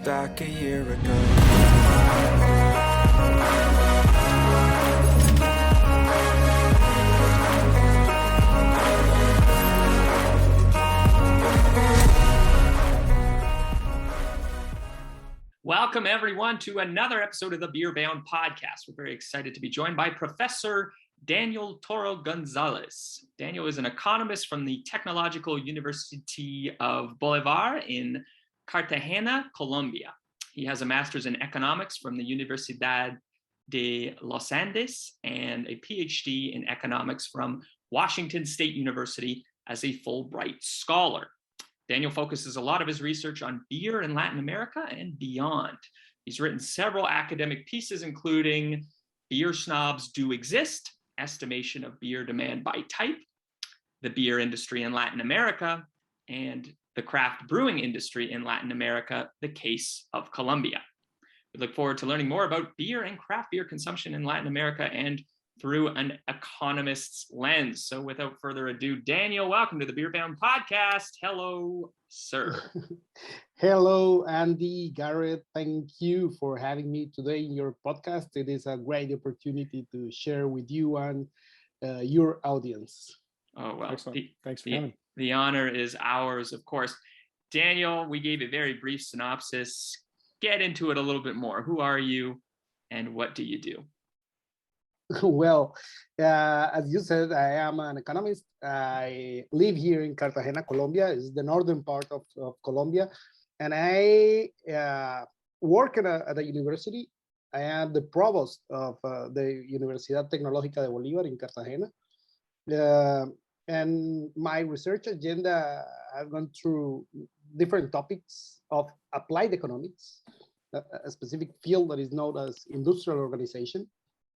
back a year ago. Welcome, everyone, to another episode of the Beer Bound Podcast. We're very excited to be joined by Professor Daniel Toro Gonzalez. Daniel is an economist from the Technological University of Bolívar in Cartagena, Colombia. He has a master's in economics from the Universidad de los Andes and a Ph.D. in economics from Washington State University as a Fulbright scholar. Daniel focuses a lot of his research on beer in Latin America and beyond. He's written several academic pieces, including Beer Snobs Do Exist, Estimation of Beer Demand by Type, the Beer Industry in Latin America, and the Craft Brewing Industry in Latin America, the Case of Colombia. We look forward to learning more about beer and craft beer consumption in Latin America and through an economist's lens. So without further ado, Daniel, welcome to the Beer Bound Podcast. Hello, sir. Hello, Andy, Garrett. Thank you for having me today in your podcast. It is a great opportunity to share with you and your audience. Oh, well, Thanks for coming. The honor is ours, of course. Daniel, we gave a very brief synopsis. Get into it a little bit more. Who are you and what do you do? Well, as you said, I am an economist. I live here in Cartagena, Colombia. It's the northern part of Colombia. And I work at a university. I am the provost of the Universidad Technological de Bolívar in Cartagena. And my research agenda, I've gone through different topics of applied economics, a specific field that is known as industrial organization.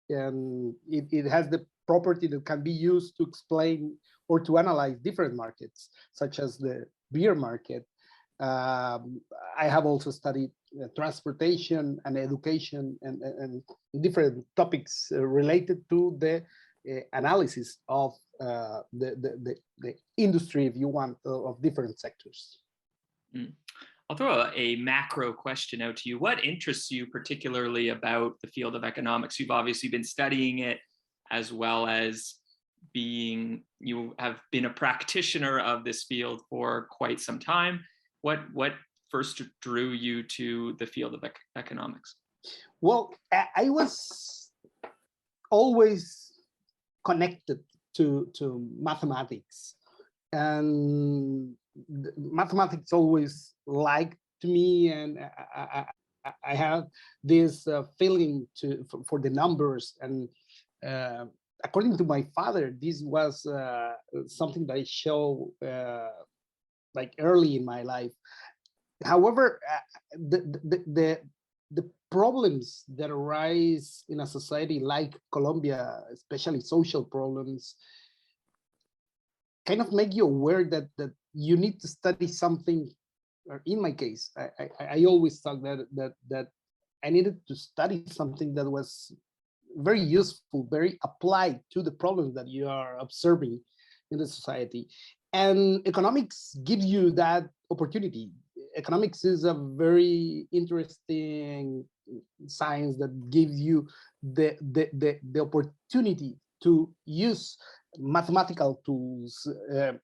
And it has the property that can be used to explain or to analyze different markets, such as the beer market. I have also studied transportation and education and different topics related to the analysis of the industry, if you want, of different sectors. I'll throw a macro question out to you. What interests you particularly about the field of economics? You've obviously been studying it, as well as you have been a practitioner of this field for quite some time. What first drew you to the field of economics? Well, I was always connected to mathematics, and mathematics always liked me, and I have this feeling for the numbers. And according to my father, this was something that I show like early in my life. However, the problems that arise in a society like Colombia, especially social problems, kind of make you aware that you need to study something. Or in my case, I always thought that I needed to study something that was very useful, very applied to the problems that you are observing in the society. And economics gives you that opportunity. Economics is a very interesting science that gives you the opportunity to use mathematical tools,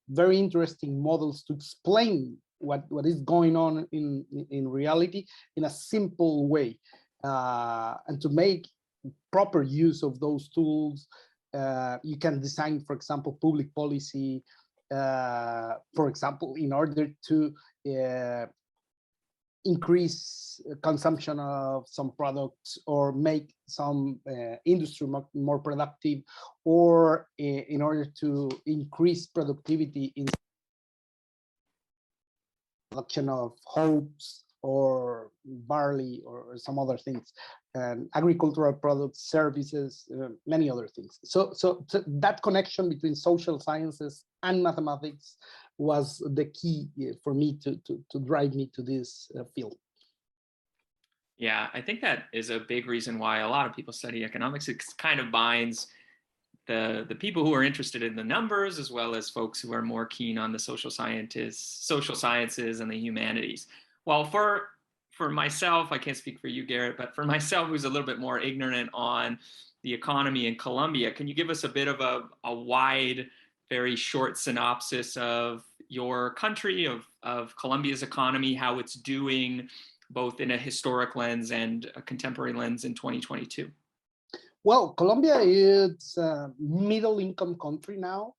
very interesting models to explain what is going on in reality in a simple way, and to make proper use of those tools. You can design, for example, public policy, for example, in order to increase consumption of some products or make some industry more productive, or in order to increase productivity in production of hops or barley or some other things, and agricultural products, services, many other things. So that connection between social sciences and mathematics was the key for me to drive me to this field. Yeah, I think that is a big reason why a lot of people study economics. It kind of binds the people who are interested in the numbers, as well as folks who are more keen on the social sciences and the humanities. Well, for for myself, I can't speak for you, Garrett, but for myself, who's a little bit more ignorant on the economy in Colombia, can you give us a bit of a wide, very short synopsis of your country, of Colombia's economy, how it's doing, both in a historic lens and a contemporary lens in 2022? Well, Colombia is a middle income country now.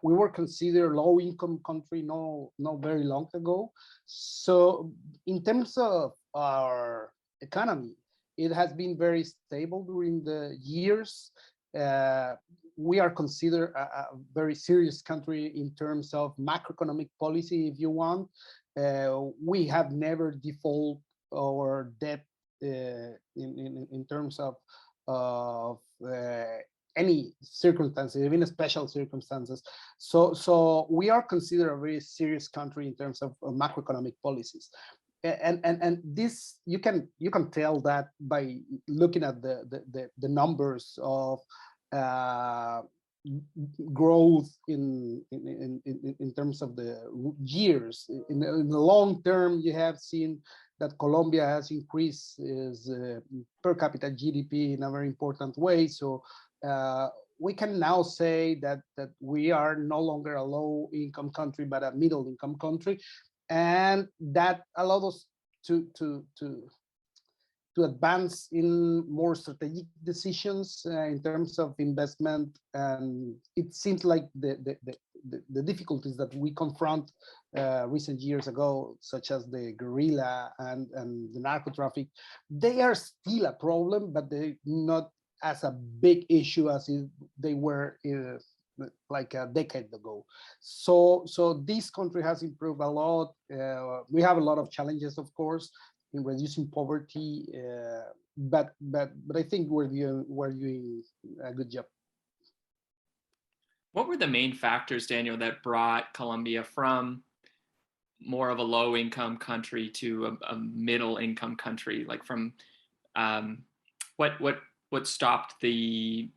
We were considered low income country not very long ago. So in terms of our economy, it has been very stable during the years. We are considered a very serious country in terms of macroeconomic policy, if you want. We have never default our debt in terms of any circumstances, even special circumstances. So we are considered a very serious country in terms of macroeconomic policies. And this you can tell that by looking at the numbers of growth in terms of the years. In the long term, you have seen that Colombia has increased its per capita GDP in a very important way. So we can now say that we are no longer a low income country, but a middle income country, and that allowed us to advance in more strategic decisions in terms of investment. And it seems like the difficulties that we confront recent years ago, such as the guerrilla and the narco traffic, they are still a problem, but they're not as a big issue as they were like a decade ago. So this country has improved a lot. We have a lot of challenges, of course, in reducing poverty, but I think we're doing a good job. What were the main factors, Daniel, that brought Colombia from more of a low income country to a middle income country? Like from what stopped the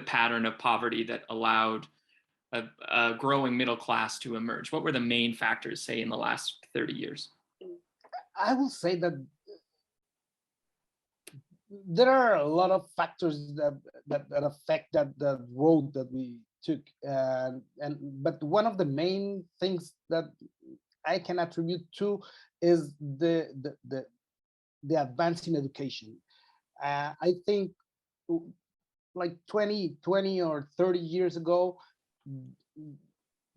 pattern of poverty that allowed a growing middle class to emerge? What were the main factors, say, in the last 30 years? I will say that there are a lot of factors that affect that road that we took, but one of the main things that I can attribute to is the advance in education. I think like 20 or 30 years ago,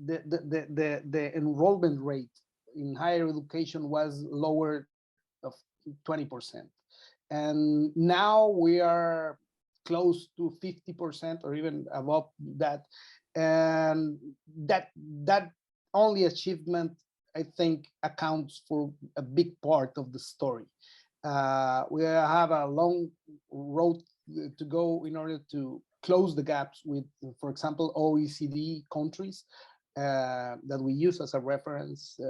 the enrollment rate in higher education was lower of 20%. And now we are close to 50% or even above that. And that only achievement, I think, accounts for a big part of the story. We have a long road to go in order to close the gaps with, for example, OECD countries that we use as a reference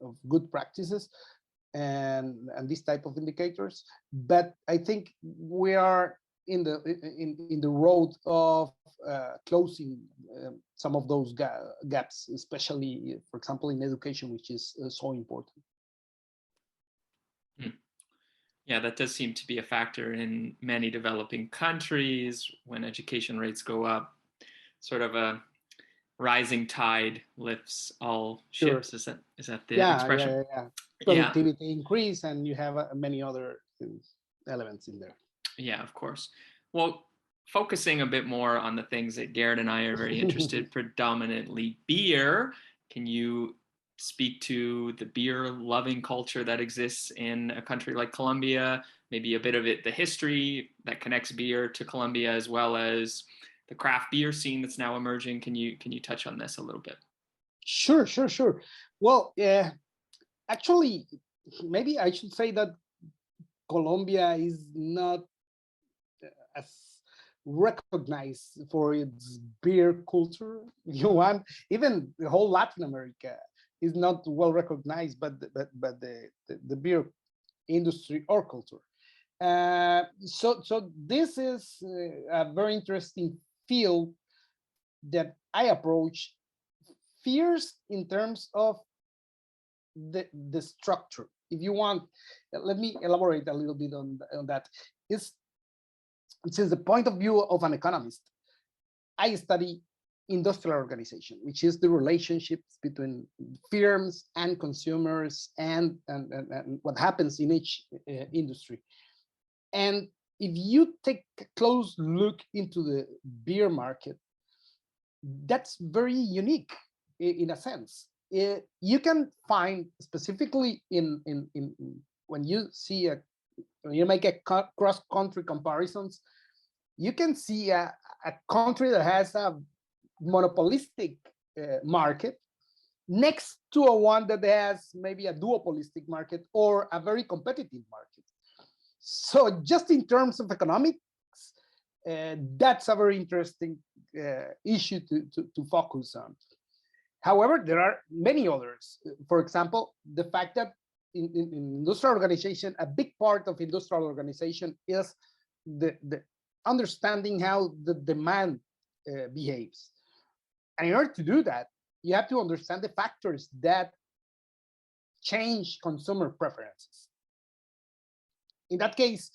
of good practices and these type of indicators. But I think we are in the road of closing some of those gaps, especially, for example, in education, which is so important. Yeah, that does seem to be a factor in many developing countries. When education rates go up, sort of a rising tide lifts all ships. Sure. Is that the expression? Yeah. Productivity increase, and you have many other elements in there. Yeah, of course. Well, focusing a bit more on the things that Garrett and I are very interested, predominantly beer. Can you speak to the beer loving culture that exists in a country like Colombia, maybe a bit of the history that connects beer to Colombia, as well as the craft beer scene that's now emerging? Can you touch on this a little bit? Sure. Well, actually, maybe I should say that Colombia is not as recognized for its beer culture, if you want. Even the whole Latin America is not well recognized, but the beer industry or culture. So this is a very interesting field that I approach first in terms of the structure. if you want, let me elaborate a little bit on that. Is since the point of view of an economist, I study industrial organization, which is the relationships between firms and consumers and what happens in each industry. And if you take a close look into the beer market, that's very unique in a sense. You can find specifically in when you see when you make a cross-country comparisons, you can see a country that has a monopolistic market next to a one that has maybe a duopolistic market or a very competitive market. So just in terms of economics, that's a very interesting issue to focus on. However, there are many others. For example, the fact that in industrial organization, a big part of industrial organization is the understanding how the demand behaves. And in order to do that, you have to understand the factors that change consumer preferences. In that case,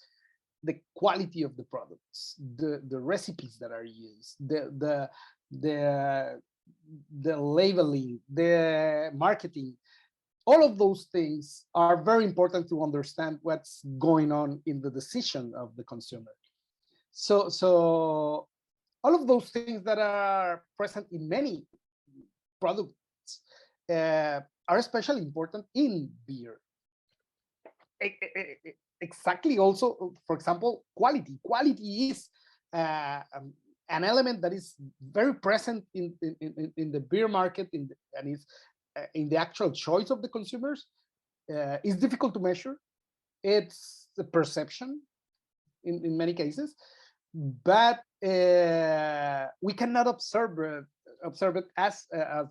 the quality of the products, the recipes that are used, the labeling, the marketing, all of those things are very important to understand what's going on in the decision of the consumer. So all of those things that are present in many products are especially important in beer. Exactly. Also, for example, quality. Quality is an element that is very present in the beer market, and is in the actual choice of the consumers. It's difficult to measure. It's the perception in many cases, but we cannot observe it as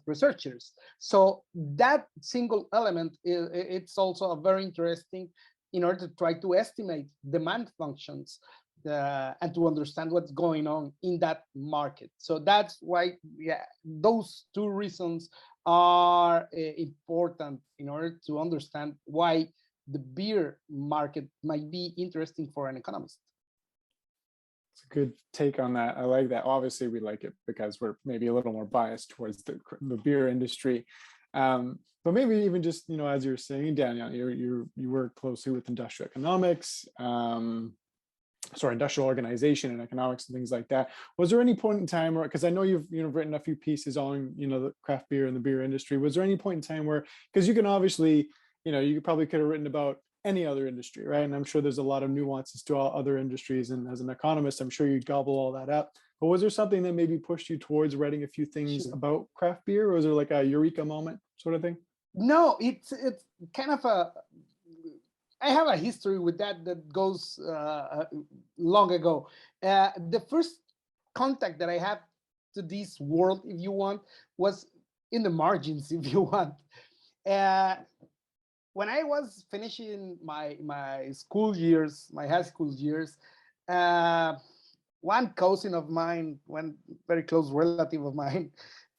researchers. So that single element it's also a very interesting in order to try to estimate demand functions and to understand what's going on in that market. So that's why, yeah, those two reasons are important in order to understand why the beer market might be interesting for an economist. It's a good take on that. I like that. Obviously, we like it because we're maybe a little more biased towards the beer industry. But maybe even just, you know, as you're saying, Daniel, you work closely with industrial economics, industrial organization and economics and things like that. Was there any point in time where, because I know you've written a few pieces on, the craft beer and the beer industry, was there any point in time where, because you can obviously, you probably could have written about any other industry, right? And I'm sure there's a lot of nuances to all other industries. And as an economist, I'm sure you'd gobble all that up. But was there something that maybe pushed you towards writing a few things about craft beer? Or was there like a eureka moment sort of thing? No, it's kind of I have a history with that goes long ago. The first contact that I had to this world, if you want, was in the margins, if you want. When I was finishing my school years, my high school years, one cousin of mine, one very close relative of mine,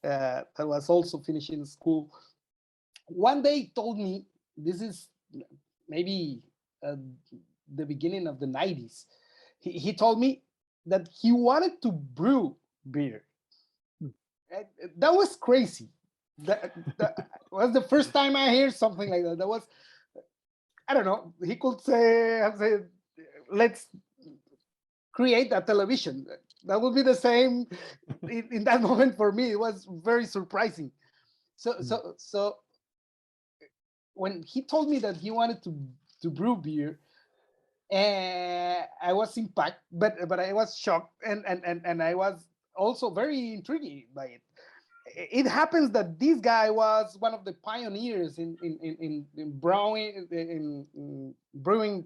that was also finishing school, one day told me, this is maybe the beginning of the 90s, he told me that he wanted to brew beer. That was crazy. That was the first time I heard something like that. That was, I don't know, he could say, let's create a television. That would be the same in that moment for me. It was very surprising. So when he told me that he wanted to brew beer, I was impacted, but I was shocked, and I was also very intrigued by it. It happens that this guy was one of the pioneers in brewing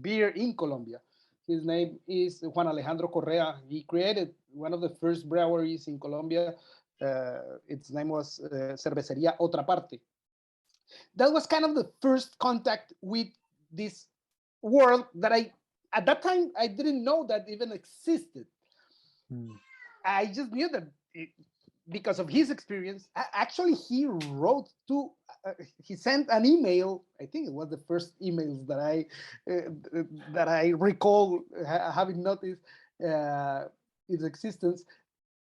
beer in Colombia. His name is Juan Alejandro Correa. He created one of the first breweries in Colombia. Its name was Cervecería Otra Parte. That was kind of the first contact with this world that at that time, I didn't know that even existed. I just knew that because of his experience. Actually, he wrote two he sent an email. I think it was the first emails that I recall having noticed its existence.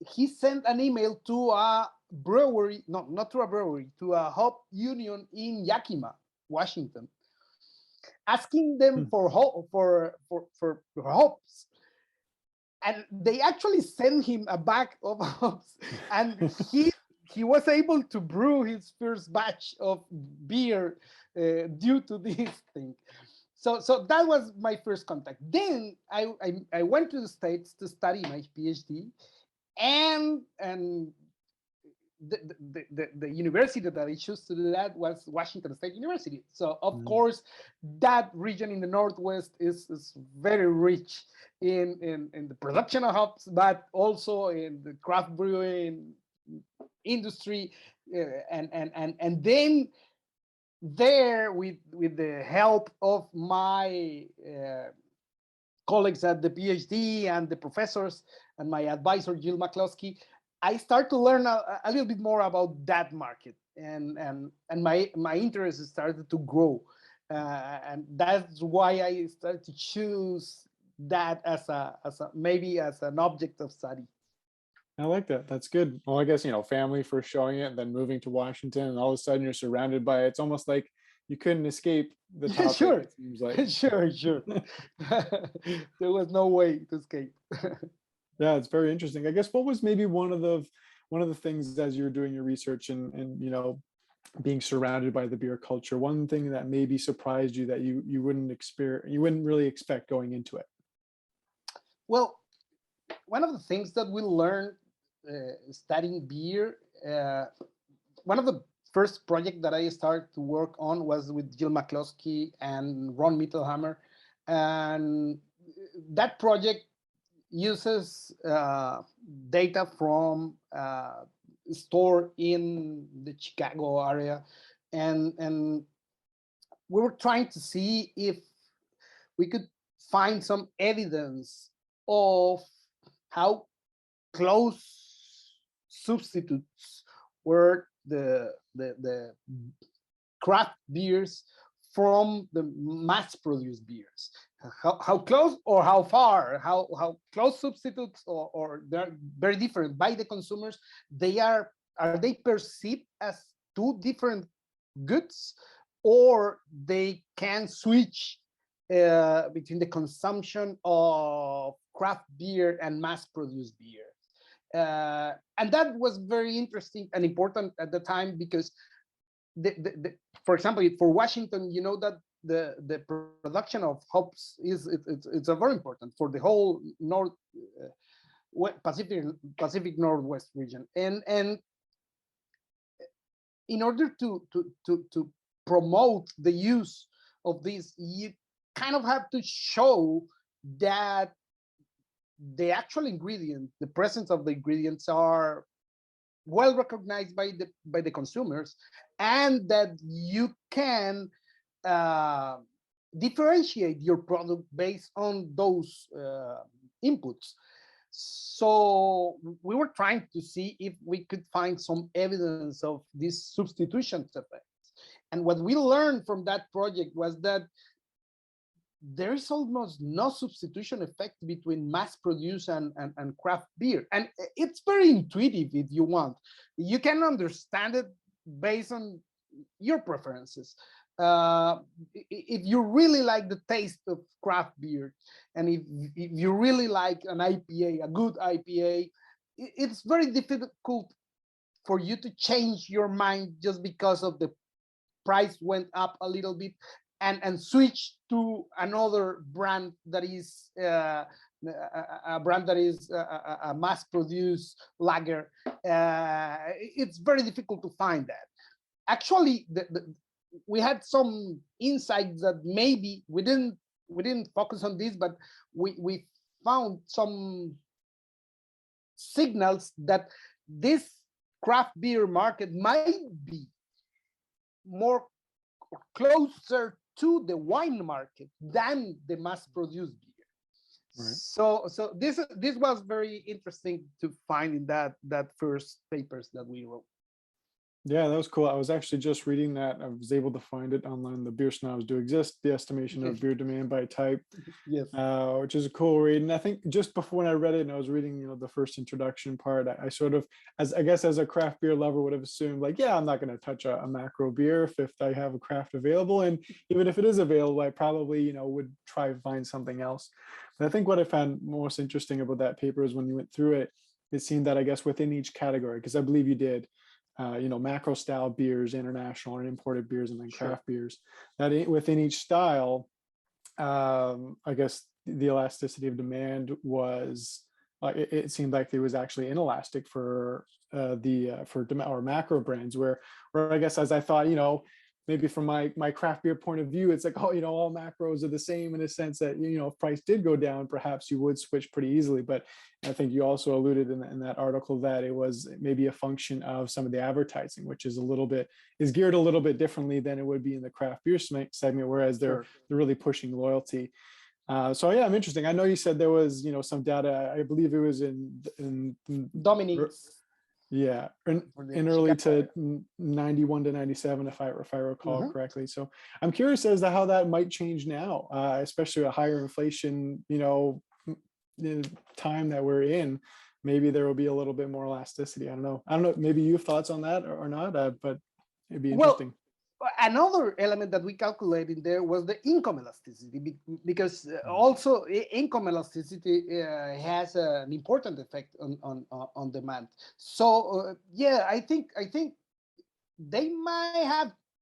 He sent an email to a brewery, no, not to a brewery, to a hop union in Yakima, Washington, asking them for hops. And they actually sent him a bag of hops, and he was able to brew his first batch of beer due to this thing. So that was my first contact. Then I went to the States to study my PhD, and the university that I chose to do that was Washington State University. So of course, that region in the Northwest is very rich in the production of hops, but also in the craft brewing industry, and then there with the help of my colleagues at the PhD and the professors and my advisor Jill McCloskey, I start to learn a little bit more about that market, and my interest started to grow, and that's why I started to choose that as maybe as an object of study. I like that. That's good. Well, I guess, family for showing it, then moving to Washington, and all of a sudden you're surrounded by it. It's almost like you couldn't escape the topic, Sure. it seems like. Sure. There was no way to escape. Yeah, it's very interesting. I guess what was maybe one of the things as you're doing your research and being surrounded by the beer culture, one thing that maybe surprised you that you wouldn't really expect going into it? Well, one of the things that we learned studying beer, one of the first project that I started to work on was with Jill McCloskey and Ron Mittelhammer, and that project uses data from a store in the Chicago area, and we were trying to see if we could find some evidence of how close substitutes were the craft beers from the mass-produced beers. How close or how far, how close substitutes or they're very different by the consumers. Are they perceived as two different goods, or they can switch between the consumption of craft beer and mass-produced beer. And that was very interesting and important at the time, because for example, for Washington, you know that the production of hops it's a very important for the whole Pacific Northwest region, and in order to promote the use of this, you kind of have to show that the actual ingredient, the presence of the ingredients are well recognized by the consumers, and that you can differentiate your product based on those inputs. So we were trying to see if we could find some evidence of these substitution effects. And what we learned from that project was that there is almost no substitution effect between mass-produced and craft beer. And it's very intuitive if you want. You can understand it based on your preferences. If you really like the taste of craft beer, and if you really like an IPA, a good IPA, it's very difficult for you to change your mind just because of the price went up a little bit, and switch to another brand that is a mass-produced lager. It's very difficult to find that. Actually, we had some insights that maybe we didn't focus on this, but we found some signals that this craft beer market might be more closer to the wine market than the mass-produced beer. Right. So this was very interesting to find in that first papers that we wrote. Yeah, that was cool. I was actually just reading that. I was able to find it online. The Beer Snobs Do Exist, the estimation of beer demand by type, Yes. which is a cool read. And I think just before when I read it and I was reading, the first introduction part, I sort of, as I guess as a craft beer lover would have assumed, like, yeah, I'm not going to touch a macro beer if I have a craft available. And even if it is available, I probably, would try to find something else. But I think what I found most interesting about that paper is when you went through it, it seemed that I guess within each category, because I believe you did, macro style beers, international and imported beers, and then Sure. craft beers. That within each style, I guess the elasticity of demand was, it seemed like it was actually inelastic for or macro brands, where I guess as I thought, maybe from my craft beer point of view, it's like, oh, all macros are the same in a sense that, if price did go down, perhaps you would switch pretty easily. But I think you also alluded in that article that it was maybe a function of some of the advertising, which is geared a little bit differently than it would be in the craft beer segment, whereas they're really pushing loyalty. So yeah, I'm interesting. I know you said there was, some data, I believe it was in Dominique's. Yeah, in early to 91 to 97, if I recall correctly. So I'm curious as to how that might change now, especially a higher inflation, time that we're in. Maybe there will be a little bit more elasticity. I don't know. Maybe you have thoughts on that or not, but it'd be interesting. Another element that we calculated there was the income elasticity, because also income elasticity has an important effect on demand. So yeah, I think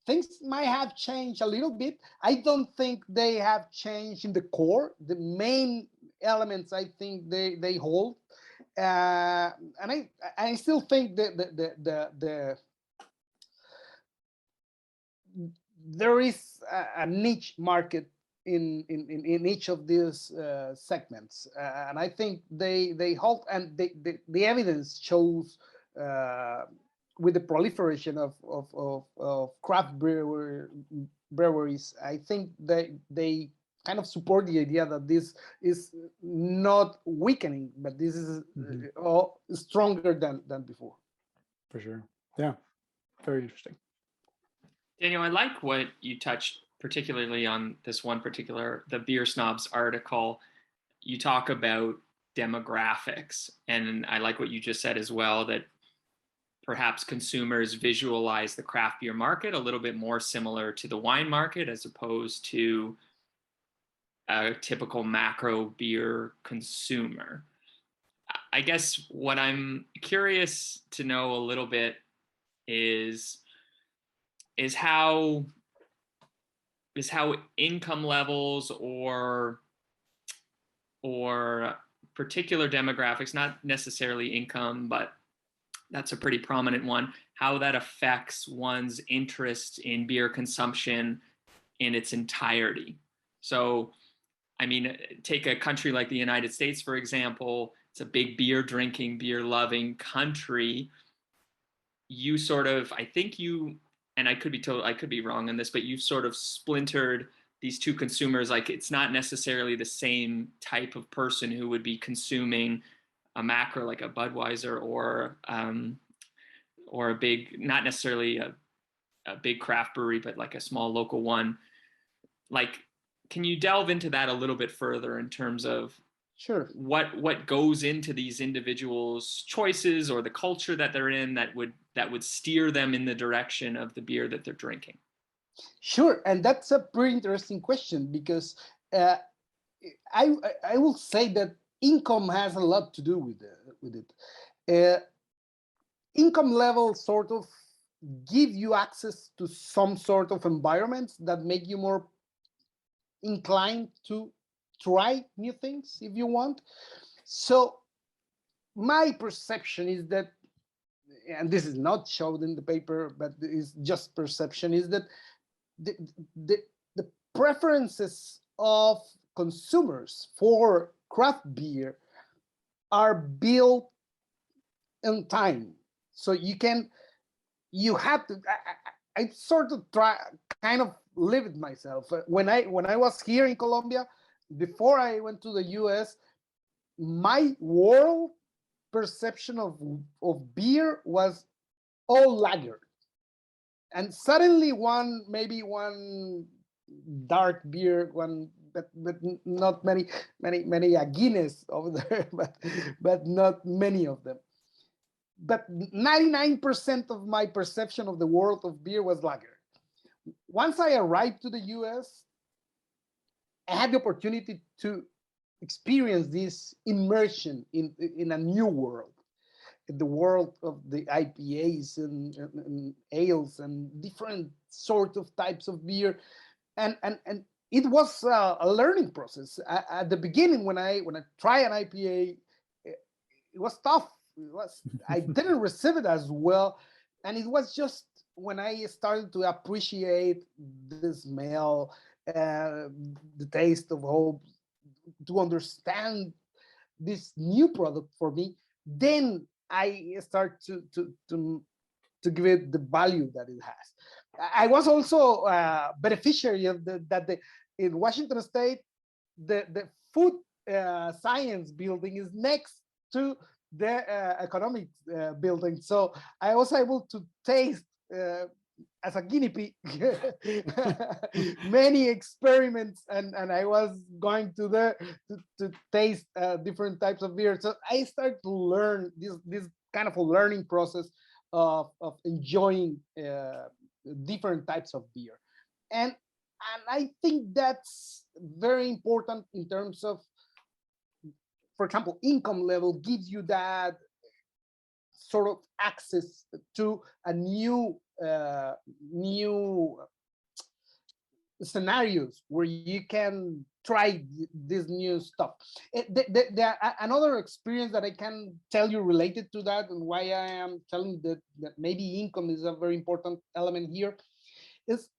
things might have changed a little bit. I don't think they have changed in the core. The main elements, I think they hold, and I still think there is a niche market in each of these segments, and I think they hold, and the evidence shows with the proliferation of craft breweries. I think they kind of support the idea that this is not weakening, but this is stronger than before. For sure. Yeah, very interesting. Daniel, I like what you touched particularly on this one the Beer Snobs article. You talk about demographics, and I like what you just said as well, that perhaps consumers visualize the craft beer market a little bit more similar to the wine market as opposed to a typical macro beer consumer. I guess what I'm curious to know a little bit is how income levels or particular demographics, not necessarily income, but that's a pretty prominent one, how that affects one's interest in beer consumption in its entirety. So, I mean, take a country like the United States, for example. It's a big beer drinking, beer loving country. You sort of, I think you, and I could be wrong on this, but you've sort of splintered these two consumers. Like, it's not necessarily the same type of person who would be consuming a macro like a Budweiser or a big, not necessarily a big craft brewery, but like a small local one. Like, can you delve into that a little bit further in terms of what goes into these individuals' choices or the culture that they're in that would steer them in the direction of the beer that they're drinking? Sure, and that's a pretty interesting question, because I will say that income has a lot to do with it. Income levels sort of give you access to some sort of environments that make you more inclined to try new things if you want. So my perception is that, and this is not shown in the paper, but it's just perception, is that the preferences of consumers for craft beer are built in time. So you have to, I sort of kind of live it myself. When I was here in Colombia, before I went to the US, my world perception of beer was all lager. and suddenly maybe one dark beer, but not many a Guinness over there, but not many of them. But 99% of my perception of the world of beer was lager. Once I arrived to the US, I had the opportunity to experience this immersion in a new world, in the world of the IPAs and ales and different sorts of types of beer. And it was a learning process. At the beginning, when I try an IPA, it was tough. I didn't receive it as well, and it was just when I started to appreciate the smell, the taste of hope, to understand this new product for me, then I start to give it the value that it has. I was also a beneficiary of in Washington State, the food science building is next to the economics building. So I was able to taste as a guinea pig many experiments, and I was going to taste different types of beer. So I started to learn this kind of a learning process of enjoying different types of beer, and I think that's very important in terms of, for example, income level gives you that sort of access to a new scenarios where you can try this new stuff. Another experience that I can tell you related to that, and why I am telling that maybe income is a very important element here, is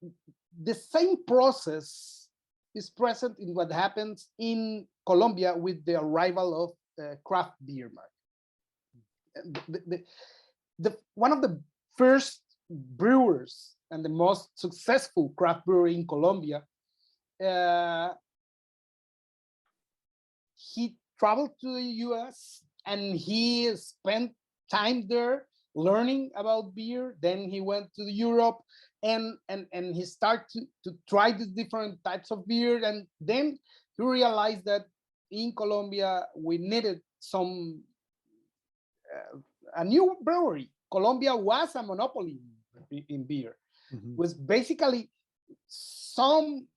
the same process is present in what happens in Colombia with the arrival of craft beer market. One of the first brewers and the most successful craft brewer in Colombia, he traveled to the US and he spent time there learning about beer. Then he went to Europe and he started to try the different types of beer. And then he realized that in Colombia, we needed a new brewery. Colombia was a monopoly in beer. Mhm. Was basically some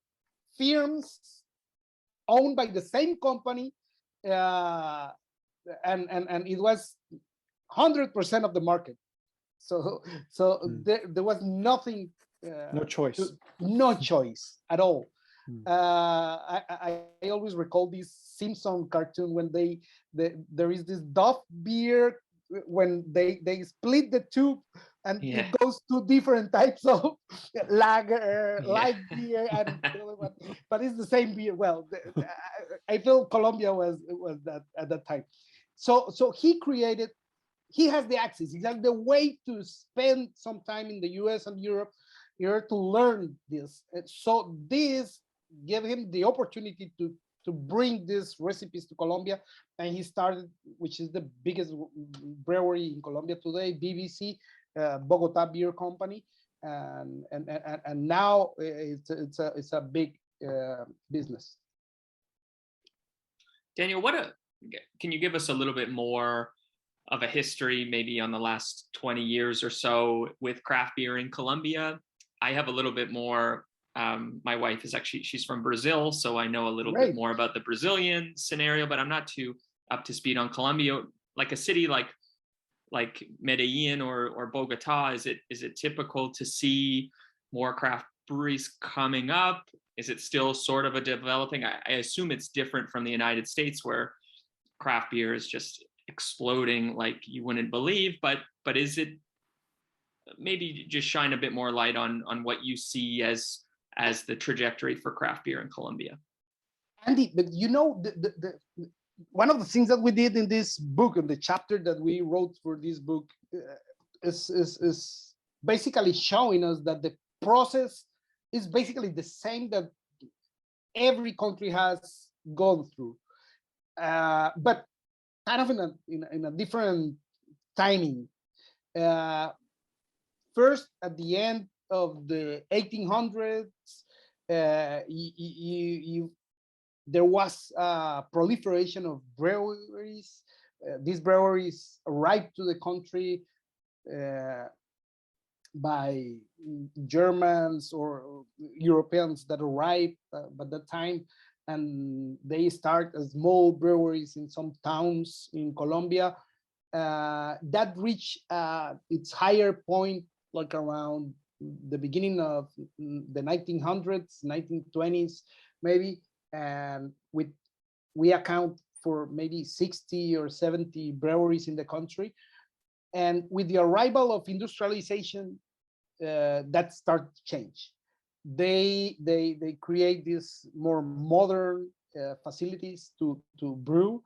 firms owned by the same company, and it was 100% of the market. So there was nothing, No choice. no choice at all. Hmm. I always recall this Simpson cartoon when there is this Dove beer when they split the tube and it goes to different types of lager, light beer, and the other one, but it's the same beer. Well, I feel Colombia was that at that time. So he has the access. He has the way to spend some time in the US and Europe in order to learn this. And so this gave him the opportunity to bring these recipes to Colombia, and he started, which is the biggest brewery in Colombia today, BBC, Bogota Beer Company, and now it's a big business. Daniel, can you give us a little bit more of a history, maybe on the last 20 years or so with craft beer in Colombia? I have a little bit more. My wife is she's from Brazil, so I know a little bit more about the Brazilian scenario, but I'm not too up to speed on Colombia. Like a city like Medellin or Bogota, is it typical to see more craft breweries coming up? Is it still sort of a developing? I assume it's different from the United States, where craft beer is just exploding like you wouldn't believe, but is it, maybe just shine a bit more light on what you see as the trajectory for craft beer in Colombia? Andy, but you know, one of the things that we did in this book, in the chapter that we wrote for this book, is basically showing us that the process is basically the same that every country has gone through, but kind of in a different timing. First, at the end of the 1800s, there was a proliferation of breweries. These breweries arrived to the country by Germans or Europeans that arrived at that time, and they start as small breweries in some towns in Colombia. That reached its higher point like around the beginning of the 1900s, 1920s, maybe, and we account for maybe 60 or 70 breweries in the country. And with the arrival of industrialization, that started to change. They create these more modern facilities to brew.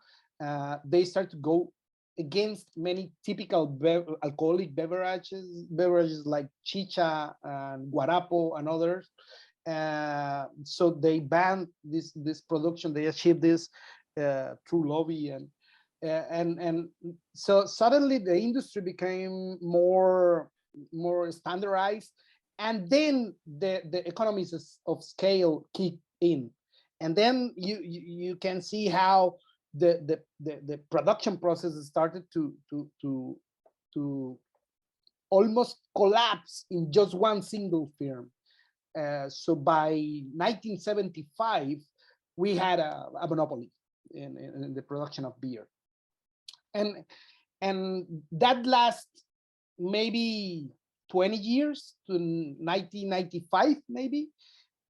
They start to go against many typical alcoholic beverages like chicha and guarapo and others. So they banned this production. They achieved this through lobby, and so suddenly the industry became more standardized, and then the economies of scale kick in, and then you can see how the production process started to almost collapse in just one single firm. So by 1975, we had a monopoly in the production of beer, and that lasts maybe 20 years to 1995 maybe,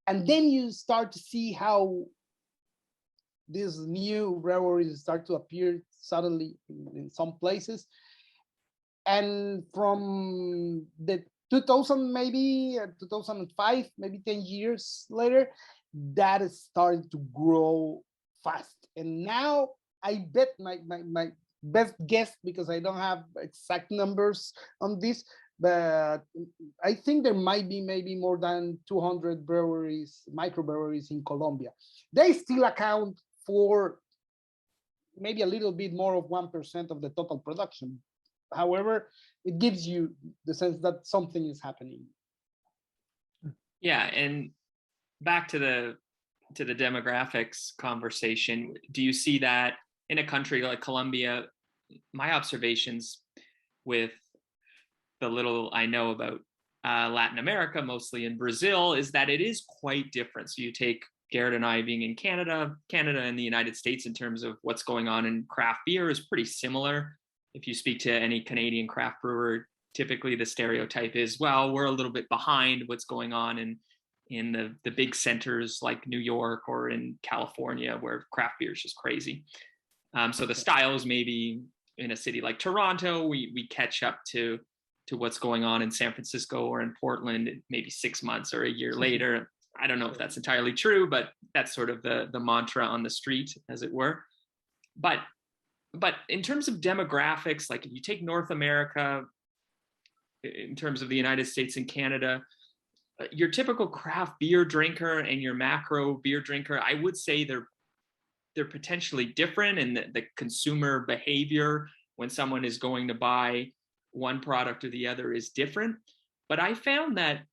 and then you start to see how these new breweries start to appear suddenly in some places. And from the 2000 maybe 2005, maybe 10 years later, that is starting to grow fast. And now I bet my best guess, because I don't have exact numbers on this, but I think there might be maybe more than 200 breweries, microbreweries in Colombia. They still account for maybe a little bit more of 1% of the total production. However, it gives you the sense that something is happening. Yeah, and back to the demographics conversation, do you see that in a country like Colombia? My observations with the little I know about Latin America, mostly in Brazil, is that it is quite different. So you take Garrett and I being in Canada and the United States, in terms of what's going on in craft beer is pretty similar. If you speak to any Canadian craft brewer, typically the stereotype is, well, we're a little bit behind what's going on in the big centers like New York or in California, where craft beer is just crazy. So the styles, maybe in a city like Toronto, we catch up to what's going on in San Francisco or in Portland maybe 6 months or a year later. I don't know if that's entirely true, but that's sort of the mantra on the street, as it were. But in terms of demographics, like if you take North America, in terms of the United States and Canada, your typical craft beer drinker and your macro beer drinker, I would say they're potentially different, and the consumer behavior when someone is going to buy one product or the other is different. But I found that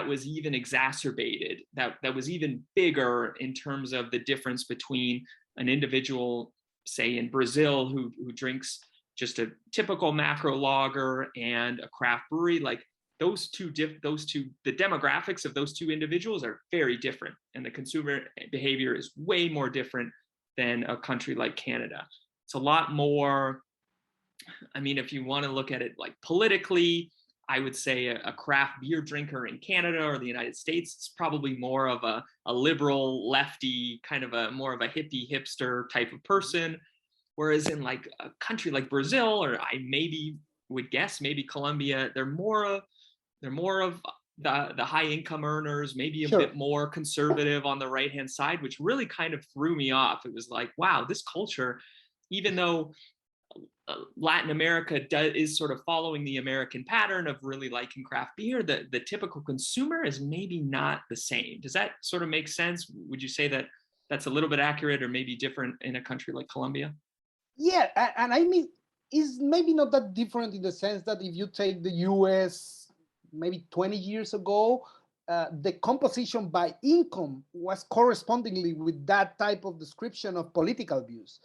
was even exacerbated, that was even bigger in terms of the difference between an individual, say in Brazil, who drinks just a typical macro lager, and a craft brewery. Like those two, the demographics of those two individuals are very different, and the consumer behavior is way more different than a country like Canada. It's a lot more, I mean, if you want to look at it like politically, I would say a craft beer drinker in Canada or the United States, it's probably more of a liberal, lefty, kind of more of a hippie, hipster type of person. Whereas in like a country like Brazil, or I maybe would guess maybe Colombia, they're more of the high income earners, maybe a bit more conservative on the right hand side, which really kind of threw me off. It was like, wow, this culture, even though Latin America is sort of following the American pattern of really liking craft beer, the typical consumer is maybe not the same. Does that sort of make sense? Would you say that that's a little bit accurate, or maybe different in a country like Colombia? Yeah, and I mean, it's maybe not that different in the sense that if you take the US maybe 20 years ago, the composition by income was correspondingly with that type of description of political views.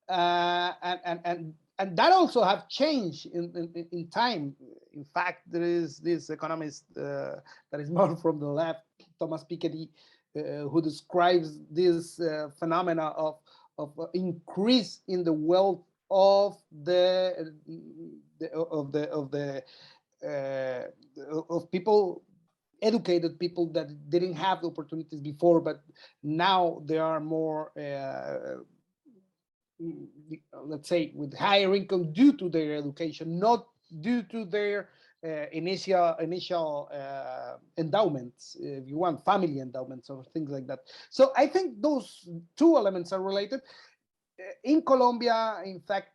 And that also have changed in time. In fact, there is this economist that is more from the left, Thomas Piketty, who describes this phenomena of increase in the wealth of people, educated people that didn't have the opportunities before, but now there are more, let's say, with higher income due to their education, not due to their initial endowments, if you want, family endowments or things like that. So I think those two elements are related. In Colombia, in fact,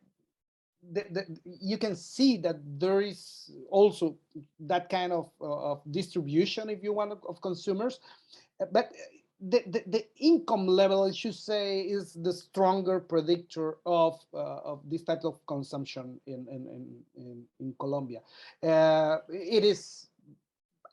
you can see that there is also that kind of distribution, if you want, of consumers, but the income level, I should say, is the stronger predictor of this type of consumption in Colombia. It is,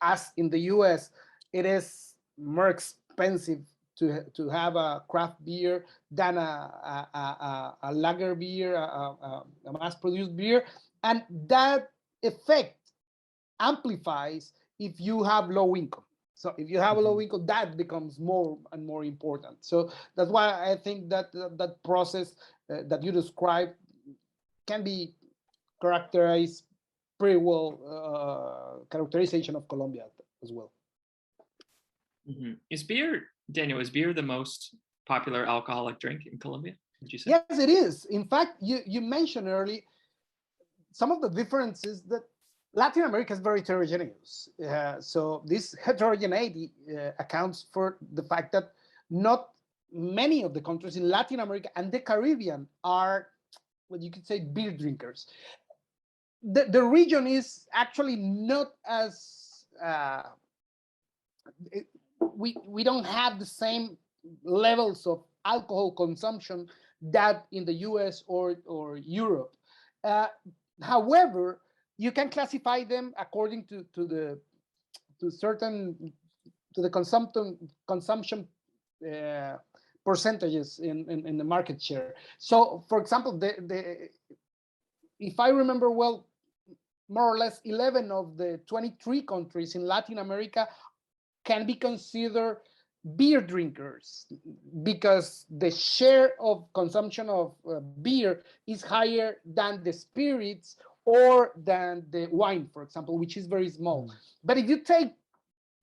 as in the US, it is more expensive to have a craft beer than a lager beer, a mass-produced beer, and that effect amplifies if you have low income. So if you have a low income, that becomes more and more important. So that's why I think that that process that you described can be characterized pretty well, characterization of Colombia as well. Mm-hmm. Daniel, is beer the most popular alcoholic drink in Colombia, would you say? Yes, it is. In fact, you mentioned early some of the differences that Latin America is very heterogeneous. So this heterogeneity accounts for the fact that not many of the countries in Latin America and the Caribbean are what you could say beer drinkers. The region is actually not as we don't have the same levels of alcohol consumption that in the US or Europe. However, you can classify them according to the consumption percentages in the market share. So, for example, if I remember well, more or less 11 of the 23 countries in Latin America can be considered beer drinkers because the share of consumption of beer is higher than the spirits or than the wine, for example, which is very small. But if you take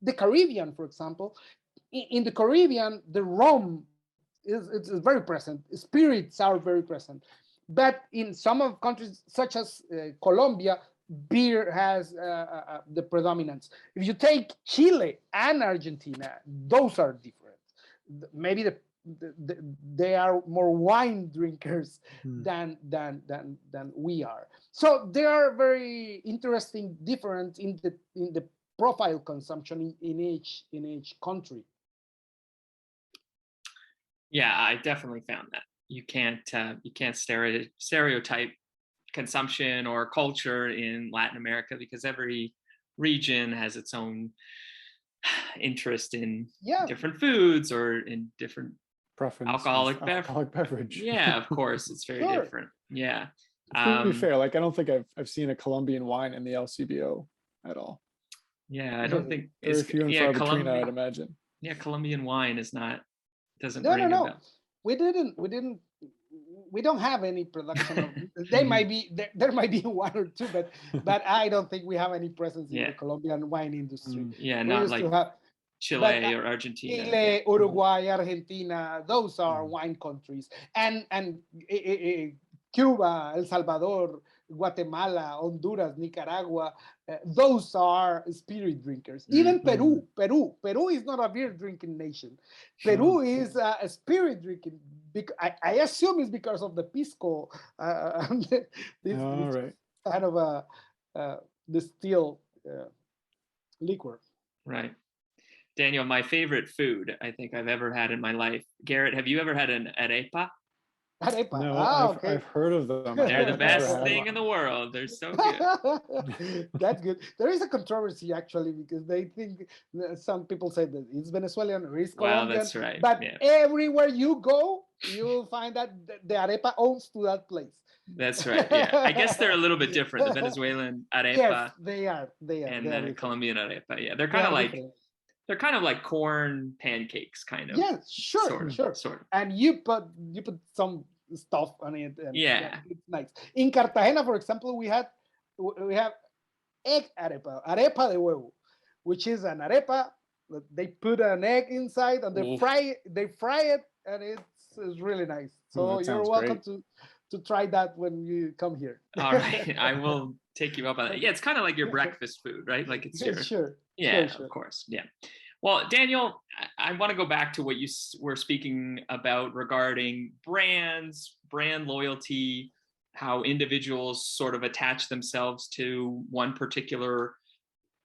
the Caribbean, for example, in the Caribbean, the rum is very present. Spirits are very present. But in some of countries, such as Colombia, beer has the predominance. If you take Chile and Argentina, those are different. Maybe they are more wine drinkers than we are. So there are very interesting difference in the profile consumption in each country. Yeah, I definitely found that you can't stereotype consumption or culture in Latin America because every region has its own interest in different foods or in different preference alcoholic beverage. Yeah, of course, it's very different. Yeah. To be fair, like I don't think I've seen a Colombian wine in the LCBO at all. Yeah, I don't think very few and far between, I would imagine. Yeah, Colombian wine doesn't ring a bell. We don't have any production of there might be one or two, but I don't think we have any presence in the Colombian wine industry. Yeah, not like Chile or Argentina. Chile, Uruguay, Argentina, those are wine countries. And Cuba, El Salvador, Guatemala, Honduras, Nicaragua, those are spirit drinkers. Even Peru is not a beer drinking nation. Peru is a spirit drinking. I assume it's because of the pisco, this kind of a distilled liquor. Right. Daniel, my favorite food I think I've ever had in my life. Garrett, have you ever had an arepa? Arepa. No, Okay. I've heard of them. I They're the have never best had thing one. in the world. They're so good. That's good. There is a controversy actually because they think some people say that it's Venezuelan or it's Well, Colombian, that's right. but Yeah, everywhere you go, you'll find that the arepa owns to that place. that's right. Yeah, I guess they're a little bit different. The Venezuelan Yes, arepa they are. They are. and They are the different. Colombian arepa. Yeah, They are different. they're kind of like corn pancakes, kind of. Yes, sure, sure. Sort of. And you put some stuff on it, and Yeah. it's nice. In Cartagena, for example, we have egg arepa, arepa de huevo, which is an arepa that they put an egg inside and they Oof. fry it, and it's really nice. So that you're sounds welcome great. to try that when you come here. All right, I will take you up on that. Yeah, it's kind of like your breakfast food, right? Like it's your Sure. yeah, Sure. of course. Yeah. Well, Daniel, I want to go back to what you were speaking about regarding brands, brand loyalty, how individuals sort of attach themselves to one particular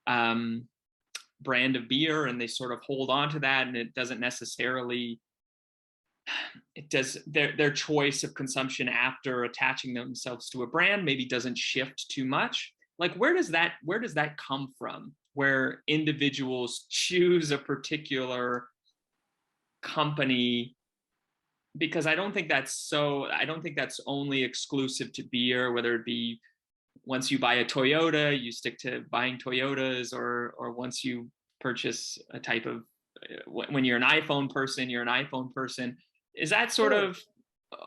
brand of beer and they sort of hold on to that, and it doesn't necessarily their choice of consumption after attaching themselves to a brand maybe doesn't shift too much. Like where does that come from, where individuals choose a particular company? Because I don't think that's only exclusive to beer, whether it be once you buy a Toyota, you stick to buying Toyotas, or once you purchase a type of, when you're an iPhone person, you're an iPhone person. Is that sort of,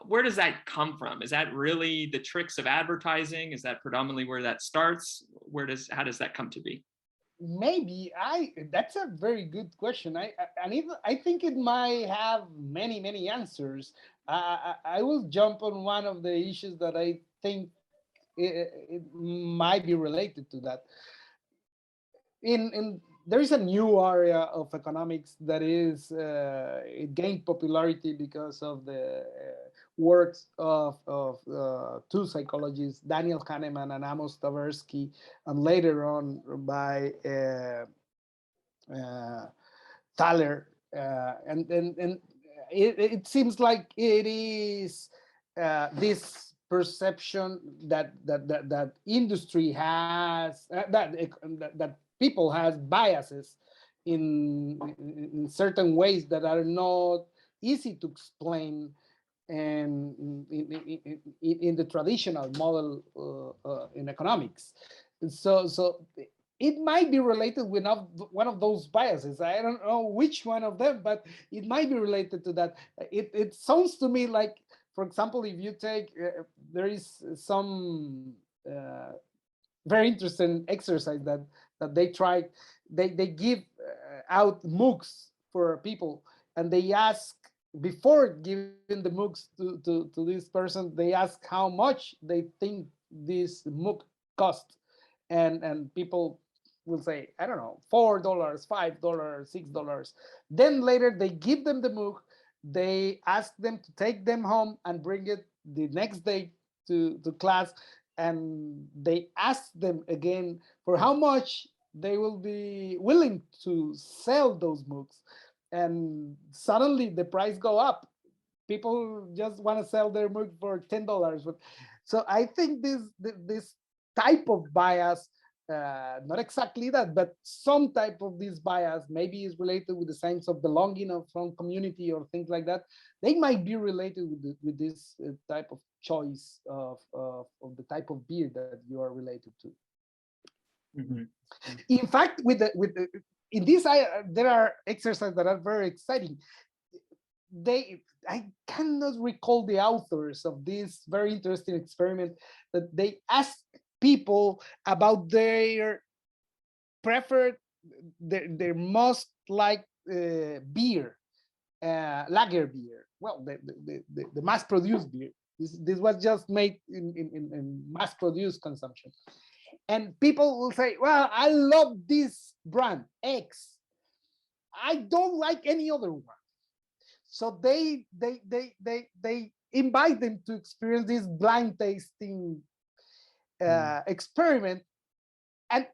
where does that come from? Is that really the tricks of advertising? Is that predominantly where that starts? How does that come to be? Maybe that's a very good question. I think it might have many answers. I will jump on one of the issues that I think it might be related to that. In there is a new area of economics that is it gained popularity because of the works of two psychologists, Daniel Kahneman and Amos Tversky, and later on by Thaler, and it seems like it is this perception that industry has, that people has biases in certain ways that are not easy to explain and in the traditional model in economics. So it might be related with one of those biases. I don't know which one of them, but it might be related to that. It sounds to me like, for example, if you take, there is some very interesting exercise that they try. They give out MOOCs for people, and they ask, before giving the MOOCs to this person, they ask how much they think this MOOC cost, and people will say, I don't know, $4, $5, $6. Then later they give them the MOOC, they ask them to take them home and bring it the next day to class, and they ask them again for how much they will be willing to sell those MOOCs, and suddenly the price go up. People just want to sell their MOOC for $10. So I think this type of bias, not exactly that, but some type of this bias maybe is related with the sense of belonging of some community or things like that. They might be related with this type of choice of the type of beer that you are related to. Mm-hmm. In fact, in this, there are exercises that are very exciting. I cannot recall the authors of this very interesting experiment that they asked people about their preferred, their most liked beer, lager beer. Well, the mass-produced beer. This was just made in mass-produced consumption. And people will say, well, I love this brand, X. I don't like any other one. So they invite them to experience this blind tasting experiment, and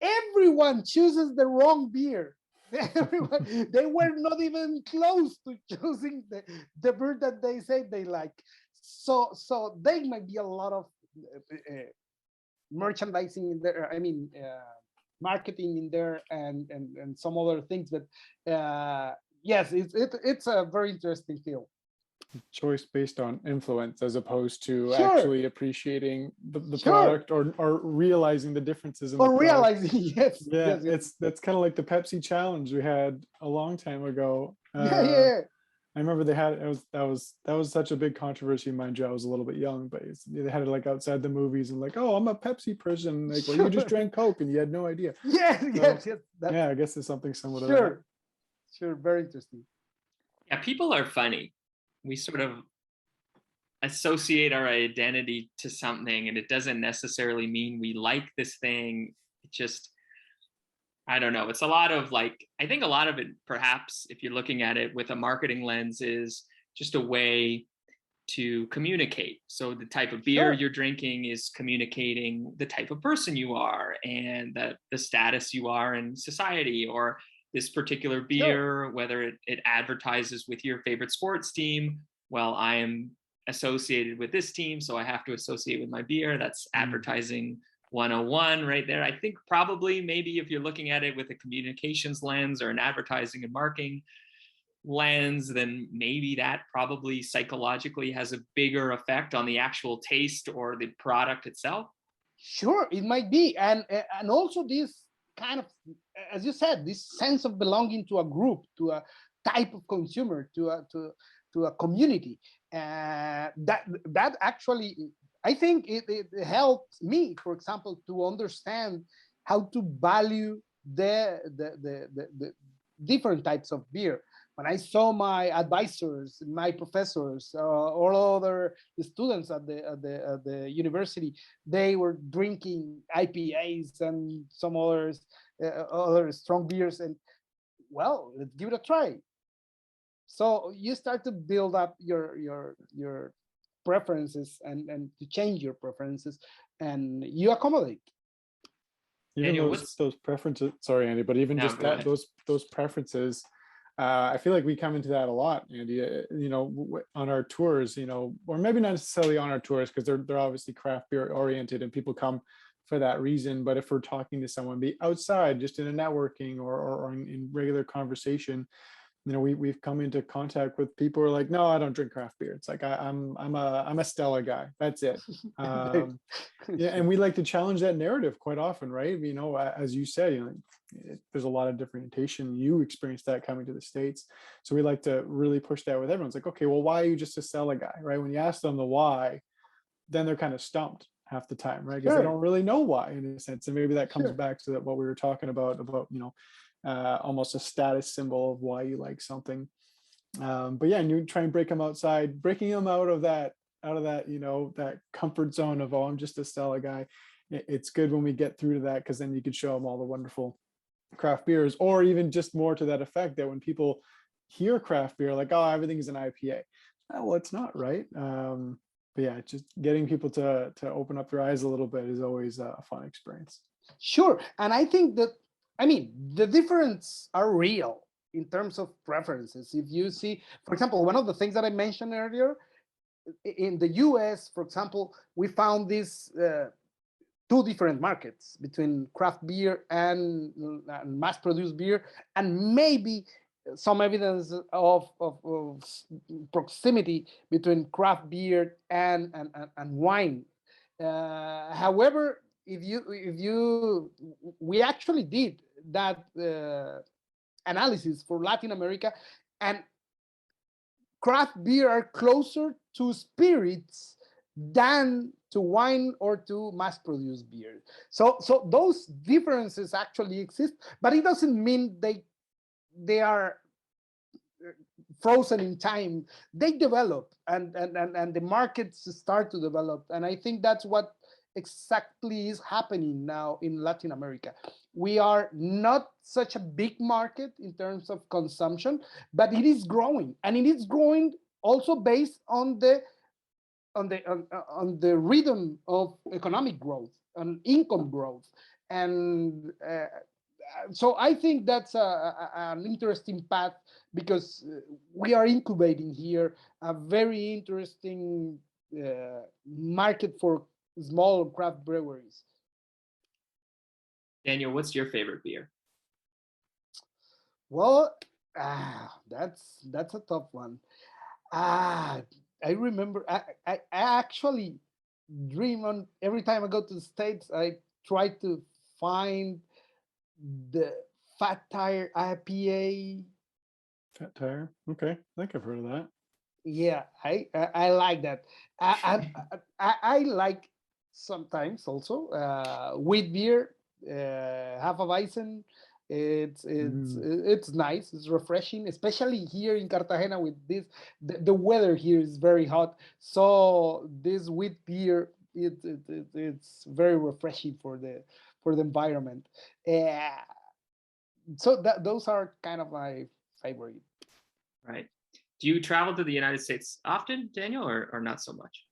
everyone chooses the wrong beer. Everyone, they were not even close to choosing the beer that they say they like. So there might be a lot of merchandising in there. I mean, marketing in there, and some other things. But yes, it's a very interesting field. Choice based on influence as opposed to Sure. actually appreciating the Sure. product or realizing the differences in the Or product. realizing, yes. Yeah, yes. that's kind of like the Pepsi challenge we had a long time ago. Yeah. I remember they had that was such a big controversy. Mind you, I was a little bit young, but they had it like outside the movies and like, oh, I'm a Pepsi person. Like, well, you just Sure. drank Coke and you had no idea. Yes, So, yes. yeah, I guess there's something similar to that. Sure, very interesting. Yeah, people are funny. We sort of associate our identity to something, and it doesn't necessarily mean we like this thing. It just, I don't know. It's a lot of like, I think a lot of it, perhaps, if you're looking at it with a marketing lens, is just a way to communicate. So the type of beer Sure. you're drinking is communicating the type of person you are and the status you are in society, or this particular beer, whether it advertises with your favorite sports team. Well, I am associated with this team, so I have to associate with my beer. That's advertising 101 right there. I think probably maybe if you're looking at it with a communications lens or an advertising and marketing lens, then maybe that probably psychologically has a bigger effect on the actual taste or the product itself. Sure, it might be, and also this kind of, as you said, this sense of belonging to a group, to a type of consumer, to a community. That actually, I think it helped me, for example, to understand how to value the different types of beer. When I saw my advisors, my professors, all other students at the university, they were drinking IPAs and some other strong beers, and well, let's give it a try. So you start to build up your preferences and to change your preferences, and you accommodate. Even Daniel, those preferences. Sorry, Andy, but even just that those preferences. I feel like we come into that a lot, Andy. You know, on our tours, you know, or maybe not necessarily on our tours because they're obviously craft beer oriented and people come for that reason. But if we're talking to someone, be outside, just in a networking or in regular conversation, you know, we've come into contact with people who are like, no, I don't drink craft beer. It's like I'm a Stella guy. That's it. Yeah, and we like to challenge that narrative quite often, right? You know, as you say, you know, there's a lot of differentiation. You experienced that coming to the States, so we like to really push that with everyone. It's like, okay, well, why are you just a Stella guy, right? When you ask them the why, then they're kind of stumped half the time, right? Because they don't really know why, in a sense. And maybe that comes back to what we were talking about, you know, almost a status symbol of why you like something. But yeah, and you try and break them outside, breaking them out of that, you know, that comfort zone of, oh, I'm just a Stella guy. It's good when we get through to that, because then you can show them all the wonderful craft beers, or even just more to that effect that when people hear craft beer, like, oh, everything is an IPA. Well, it's not, right? But yeah, just getting people to open up their eyes a little bit is always a fun experience. Sure, and I think that, I mean, the difference are real in terms of preferences. If you see, for example, one of the things that I mentioned earlier, in the US, for example, we found these two different markets between craft beer and mass-produced beer, and maybe some evidence of proximity between craft beer and wine. However, we actually did that analysis for Latin America, and craft beer are closer to spirits than to wine or to mass-produced beer. So those differences actually exist, but it doesn't mean they are frozen in time. They develop, and the markets start to develop, and I think that's what exactly is happening now in Latin America. We are not such a big market in terms of consumption, but it is growing, and it is growing also based on the rhythm of economic growth and income growth. And so I think that's an interesting path because we are incubating here a very interesting market for small craft breweries. Daniel, what's your favorite beer? Well, that's a tough one. I remember I actually dream on every time I go to the States. I try to find the Fat Tire IPA. Fat Tire. Okay, I think I've heard of that. Yeah, I like that. I like sometimes also wheat beer, half a bison. It's nice. It's refreshing, especially here in Cartagena with this. The weather here is very hot, so this wheat beer it's very refreshing for the environment. So those are kind of my favorite. Right. Do you travel to the United States often, Daniel, or not so much?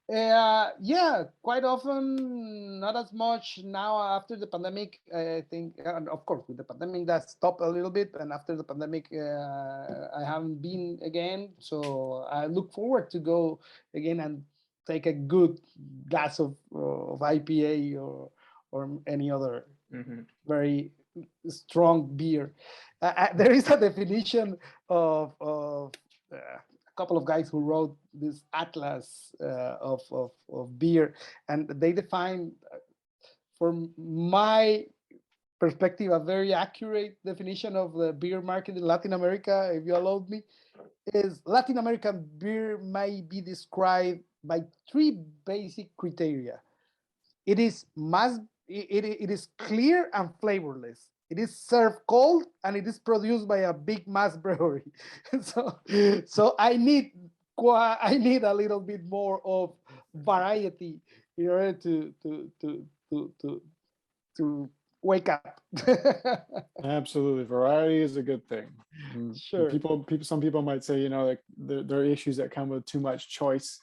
Yeah, quite often, not as much now after the pandemic. I think, and of course, with the pandemic that stopped a little bit, and after the pandemic, I haven't been again. So I look forward to go again and take a good glass of IPA or any other very strong beer. There is a definition of a couple of guys who wrote this atlas of beer, and they define, from my perspective, a very accurate definition of the beer market in Latin America, if you allowed me, is Latin American beer may be described by three basic criteria. It is it is clear and flavorless. It is served cold and it is produced by a big mass brewery. So I need a little bit more of variety in order to wake up. Absolutely, variety is a good thing. Sure. Some people might say, like there are issues that come with too much choice.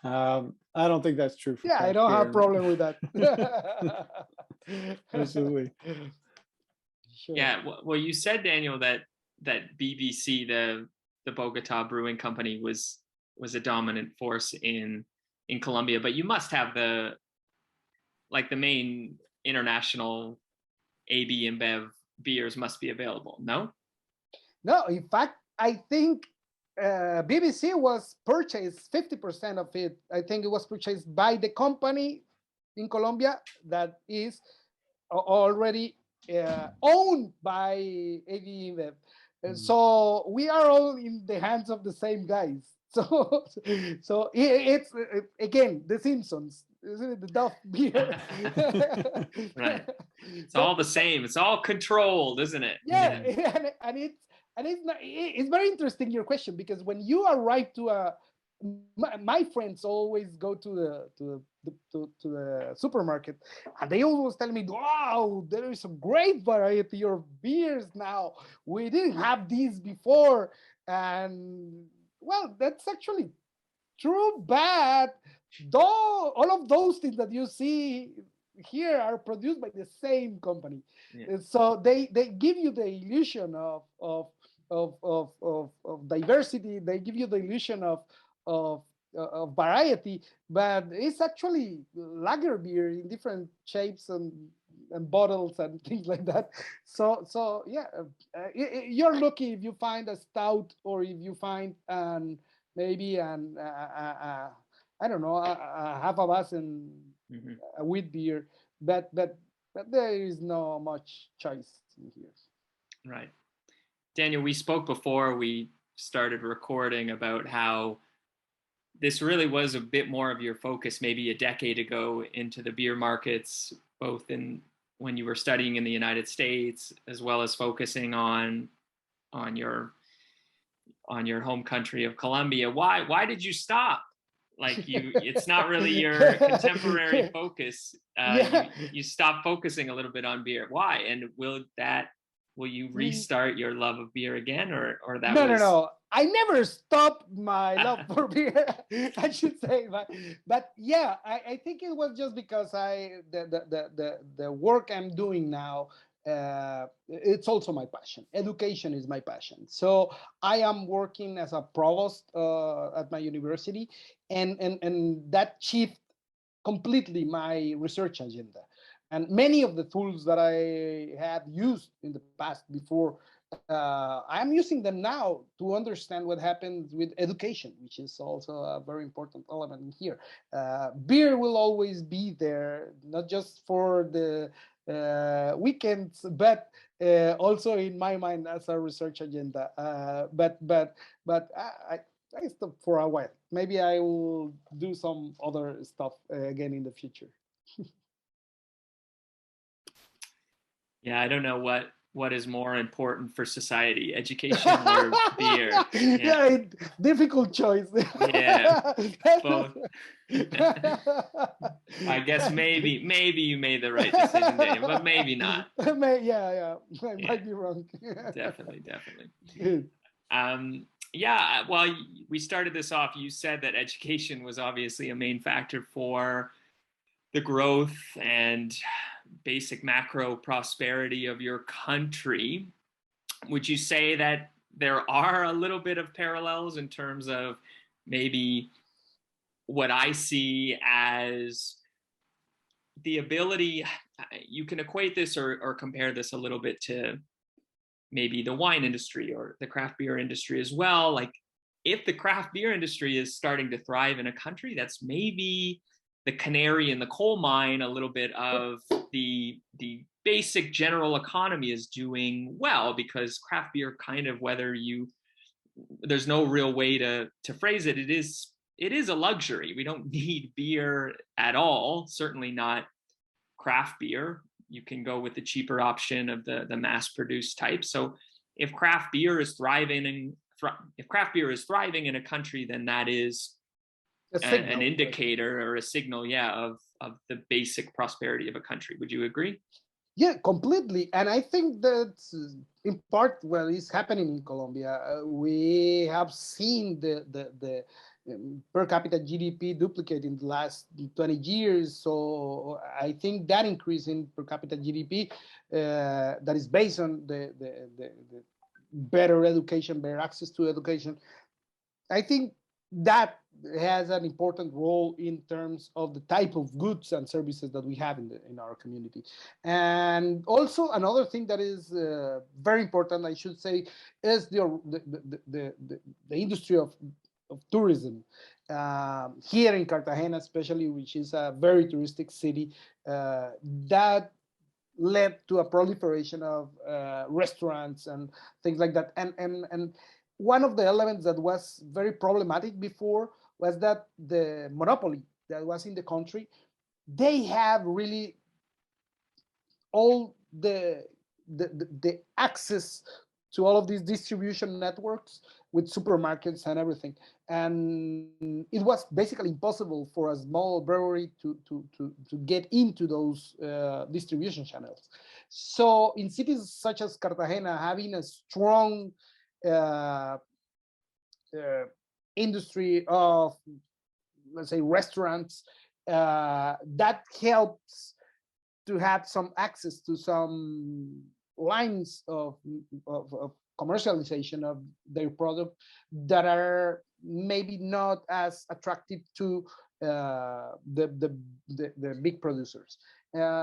I don't think that's true. Yeah, I don't have a problem with that. Absolutely. Sure. Yeah. Well, you said, Daniel, that BBC, the Bogota Brewing Company, was a dominant force in Colombia, but you must have the main international AB and Bev beers must be available. No. No, in fact, I think BBC was purchased 50% of it. I think it was purchased by the company in Colombia that is already owned by AB InBev. So we are all in the hands of the same guys. So it's again the Simpsons, isn't it? The Duff beer. Right. It's all the same. It's all controlled, isn't it? Yeah, and it's very interesting your question, because when you arrive to my friends always go to the supermarket, and they always tell me, wow, there is a great variety of beers now. We didn't have these before. And well, that's actually true, but though all of those things that you see here are produced by the same company. Yeah. So they give you the illusion of diversity. They give you the illusion of variety, but it's actually lager beer in different shapes and bottles and things like that. So yeah, you're lucky if you find a stout, or if you find maybe I don't know, half a dozen wheat beer, but there is no much choice in here. Right. Daniel, we spoke before we started recording about how this really was a bit more of your focus maybe a decade ago into the beer markets, both in when you were studying in the United States, as well as focusing on your home country of Colombia. Why did you stop? Like it's not really your contemporary focus. You stopped focusing a little bit on beer. Why? And will you restart your love of beer again, or that? No. I never stopped my love for beer, I should say, but yeah, I think it was just because the work I'm doing now it's also my passion. Education is my passion. So I am working as a provost at my university, and that shift completely my research agenda. And many of the tools that I have used in the past before, I'm using them now to understand what happens with education, which is also a very important element in here. Beer will always be there, not just for the weekends, but also in my mind as a research agenda. But I stopped for a while. Maybe I will do some other stuff again in the future. Yeah, I don't know what is more important for society, education or beer. Yeah, difficult choice. Yeah, both. I guess maybe you made the right decision, Daniel, but maybe not. Yeah, I Yeah, might be wrong. definitely. Good. Yeah, well, we started this off. You said that education was obviously a main factor for the growth and basic macro prosperity of your country. Would you say that there are a little bit of parallels in terms of maybe what I see as the ability, you can equate this or compare this a little bit to maybe the wine industry or the craft beer industry as well. Like, if the craft beer industry is starting to thrive in a country, that's maybe the canary in the coal mine a little bit of the basic general economy is doing well, because craft beer kind of, there's no real way to phrase it, it is a luxury. We don't need beer at all, certainly not craft beer. You can go with the cheaper option of the mass produced type. So if craft beer is thriving in a country, then that is an indicator or a signal, of the basic prosperity of a country. Would you agree? Yeah, completely. And I think that's in part what is happening in Colombia. We have seen the per capita GDP duplicate in the last 20 years. So I think that increase in per capita GDP that is based on the better education, better access to education, I think that has an important role in terms of the type of goods and services that we have in our community. And also another thing that is very important, I should say, is the industry of tourism. Here in Cartagena, especially, which is a very touristic city, that led to a proliferation of restaurants and things like that. And one of the elements that was very problematic before was that the monopoly that was in the country, they have really all the access to all of these distribution networks with supermarkets and everything. And it was basically impossible for a small brewery to get into those distribution channels. So in cities such as Cartagena, having a strong industry of, let's say, restaurants, that helps to have some access to some lines of commercialization of their product that are maybe not as attractive to the big producers.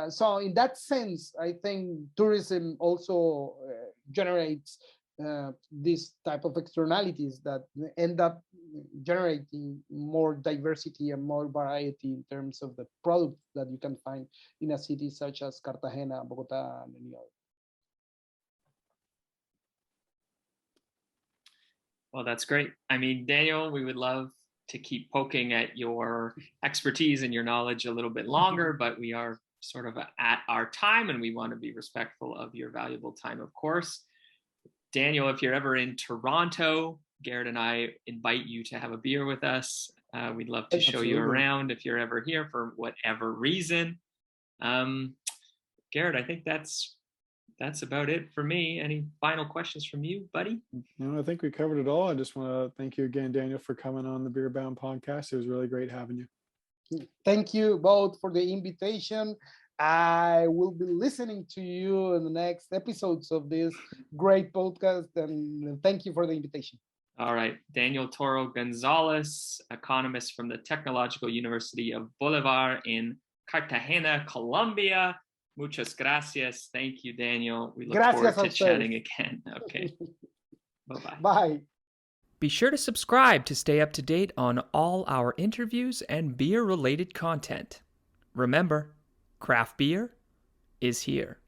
So in that sense, I think tourism also generates these type of externalities that end up generating more diversity and more variety in terms of the products that you can find in a city such as Cartagena, Bogota, and many others. Well, that's great. I mean, Daniel, we would love to keep poking at your expertise and your knowledge a little bit longer, but we are sort of at our time, and we want to be respectful of your valuable time, of course. Daniel, if you're ever in Toronto, Garrett and I invite you to have a beer with us. We'd love to show you around if you're ever here for whatever reason. Garrett, I think that's about it for me. Any final questions from you, buddy? No, I think we covered it all. I just want to thank you again, Daniel, for coming on the Beer Bound podcast. It was really great having you. Thank you both for the invitation. I will be listening to you in the next episodes of this great podcast, and thank you for the invitation. All right, Daniel Toro Gonzalez, economist from the Technological University of Bolívar in Cartagena, Colombia. Muchas gracias. Thank you, Daniel. We look forward to chatting again. Okay. Bye-bye. Bye. Be sure to subscribe to stay up to date on all our interviews and beer-related content. Remember, craft beer is here.